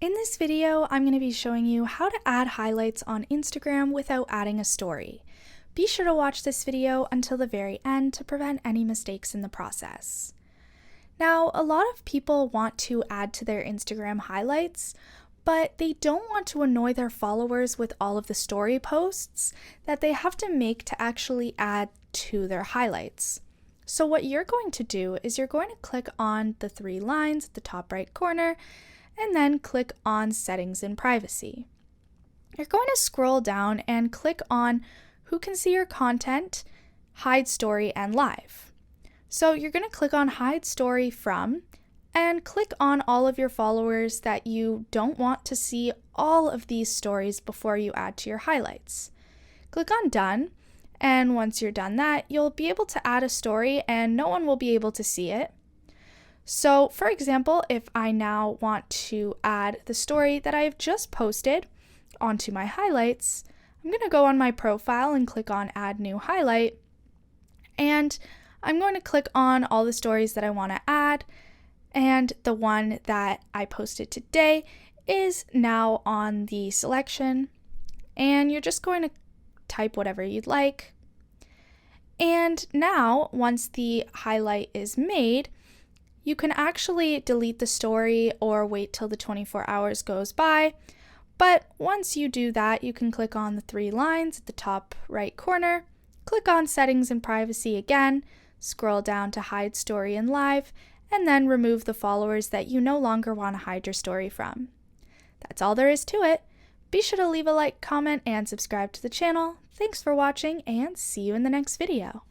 In this video, I'm going to be showing you how to add highlights on Instagram without adding a story. Be sure to watch this video until the very end to prevent any mistakes in the process. Now, a lot of people want to add to their Instagram highlights, but they don't want to annoy their followers with all of the story posts that they have to make to actually add to their highlights. So what you're going to do is you're going to click on the three lines at the top right corner and then click on Settings and Privacy. You're going to scroll down and click on Who Can See Your Content, Hide Story, and Live. So you're going to click on Hide Story From and click on all of your followers that you don't want to see all of these stories before you add to your highlights. Click on Done, and once you're done that, you'll be able to add a story and no one will be able to see it. So, for example, if I now want to add the story that I've just posted onto my highlights, I'm going to go on my profile and click on Add New Highlight, and I'm going to click on all the stories that I want to add, and the one that I posted today is now on the selection, and you're just going to type whatever you'd like. And now, once the highlight is made, you can actually delete the story or wait till the 24 hours goes by. But once you do that, you can click on the three lines at the top right corner, click on Settings and Privacy again, scroll down to Hide Story and Live, and then remove the followers that you no longer want to hide your story from. That's all there is to it. Be sure to leave a like, comment, and subscribe to the channel. Thanks for watching, and see you in the next video.